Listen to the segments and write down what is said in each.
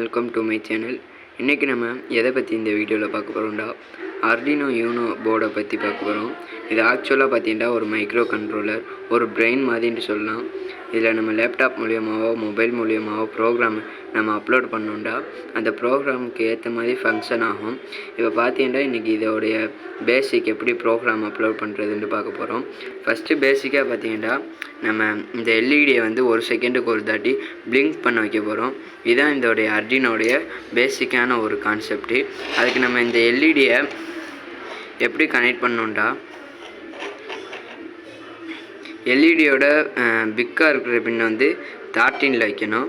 Welcome to my channel. இன்றைக்கி நம்ம எதை பற்றி இந்த வீடியோவில் பார்க்க போகிறோம்டா, ஆர்டினோ யூனோ போர்டை பற்றி பார்க்க போகிறோம். இது ஆக்சுவலாக பார்த்தீங்கன்னா ஒரு மைக்ரோ கண்ட்ரோலர், ஒரு பிரெயின் மாதிரின்னு சொல்லலாம். இதில் நம்ம லேப்டாப் மூலியமாகவோ மொபைல் மூலியமாகவோ ப்ரோக்ராம் நம்ம அப்லோட் பண்ணோம்டா அந்த ப்ரோக்ராமுக்கு ஏற்ற மாதிரி ஃபங்க்ஷன் ஆகும். இப்போ பார்த்தீங்கன்னா இன்றைக்கி இதோடைய பேசிக் எப்படி ப்ரோக்ராம் அப்லோட் பண்ணுறதுன்னு பார்க்க போகிறோம். ஃபஸ்ட்டு பேசிக்காக பார்த்தீங்கன்னா நம்ம இந்த எல்இடியை வந்து ஒரு செகண்டுக்கு ஒரு தாட்டி பிளிங்க் பண்ண வைக்க போகிறோம். இதுதான் இதோடைய ஆர்டினோடைய பேசிக்கான ஒரு கான்செப்ட்டு. அதுக்கு நம்ம இந்த எல்இடியை எப்படி கனெக்ட் பண்ணோம்டா, எல்இடியோட பிக்காக இருக்கிற பின் வந்து 13ல் வைக்கணும்.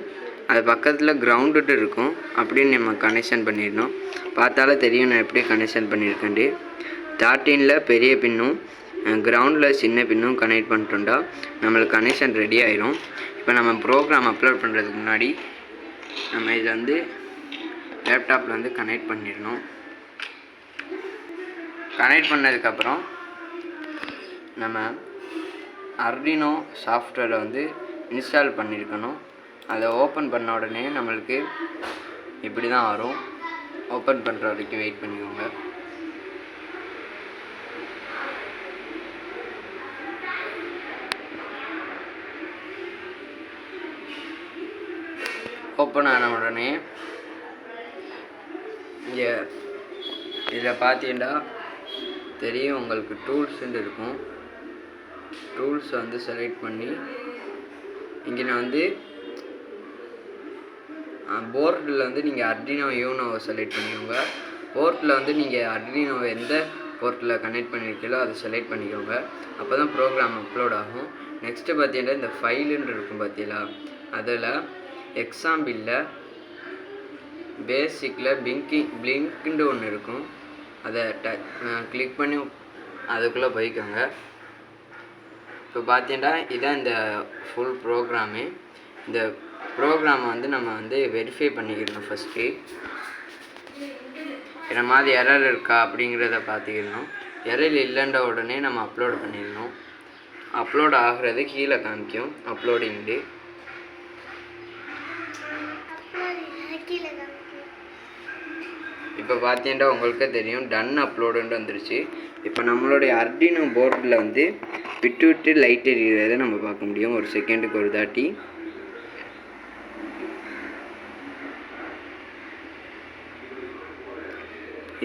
அது பக்கத்தில் கிரவுண்டுட்டு இருக்கும், அப்படின்னு நம்ம கனெக்ஷன் பண்ணிடணும். பார்த்தாலே தெரியும் நான் எப்படி கனெக்ஷன் பண்ணியிருக்கேன்ட்டு. 13ல் பெரிய பின்னும் கிரவுண்டில் சின்ன பின்னும் கனெக்ட் பண்ணிட்டோம்டா நம்மளுக்கு கனெக்ஷன் ரெடி ஆயிரும். இப்போ நம்ம ப்ரோக்ராம் அப்லோட் பண்ணுறதுக்கு முன்னாடி நம்ம இதை வந்து லேப்டாப்பில் வந்து கனெக்ட் பண்ணிடணும். கனெக்ட் பண்ணதுக்கப்புறம் நம்ம ஆர்டினோ சாஃப்ட்வேரை வந்து இன்ஸ்டால் பண்ணியிருக்கணும். அதை ஓப்பன் பண்ண உடனே நம்மளுக்கு இப்படி தான் வரும். ஓப்பன் பண்ணுற வரைக்கும் வெயிட் பண்ணிக்கோங்க. ஓப்பன் ஆன உடனே இங்கே இதில் பார்த்தீங்கன்னா தெரியும் உங்களுக்கு டூல்ஸுன்னு இருக்கும். டூல்ஸை வந்து செலக்ட் பண்ணி இங்கே நான் வந்து போர்டில் வந்து நீங்கள் ஆர்டினோ யூனோவை செலக்ட் பண்ணிக்கோங்க. போர்ட்டில் வந்து நீங்கள் ஆர்டினோவை எந்த போர்ட்டில் கனெக்ட் பண்ணியிருக்கீங்களோ அதை செலக்ட் பண்ணிக்கோங்க. அப்போ தான் ப்ரோக்ராம் அப்லோட் ஆகும். நெக்ஸ்ட்டு பார்த்தீங்கன்னா இந்த ஃபைலுன்னு இருக்கும் பார்த்தீங்களா, அதில் எக்ஸாம்பிளில் பேசிக்கில் பிளிங்க்னு ஒன்று இருக்கும். அதை கிளிக் பண்ணி அதுக்குள்ளே போய்க்கோங்க. இப்போ பார்த்தீங்கன்னா இதான் இந்த ஃபுல் ப்ரோக்ராமு. இந்த ப்ரோக்ராமை வந்து நம்ம வந்து வெரிஃபை பண்ணிக்கணும். ஃபஸ்ட்டு என்ன மாதிரி எரர் இருக்கா அப்படிங்கிறத பார்த்துக்கணும். எரர் இல்லைன்ற உடனே நம்ம அப்லோட் பண்ணிடணும். அப்லோட் ஆகிறது கீழே காமிக்கும் அப்லோடிங்கு. இப்போ பார்த்தீங்கன்னா உங்களுக்கே தெரியும் டன் அப்லோடுன்னு வந்துருச்சு. இப்போ நம்மளுடைய ஆர்டினோ போர்டில் வந்து விட்டு விட்டு லைட் எரிகிறத நம்ம பார்க்க முடியும் ஒரு செகண்டுக்கு ஒரு தாட்டி.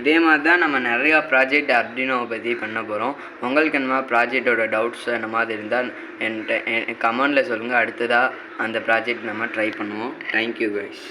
இதே மாதிரி தான் நம்ம நிறையா ப்ராஜெக்ட் ஆர்டினோவை பற்றி பண்ண போகிறோம். உங்களுக்கு என்ன ப்ராஜெக்டோட டவுட்ஸ் அந்த மாதிரி இருந்தால் என்கிட்ட கமெண்டில் சொல்லுங்கள். அடுத்ததாக அந்த ப்ராஜெக்ட் நம்ம ட்ரை பண்ணுவோம். Thank you guys.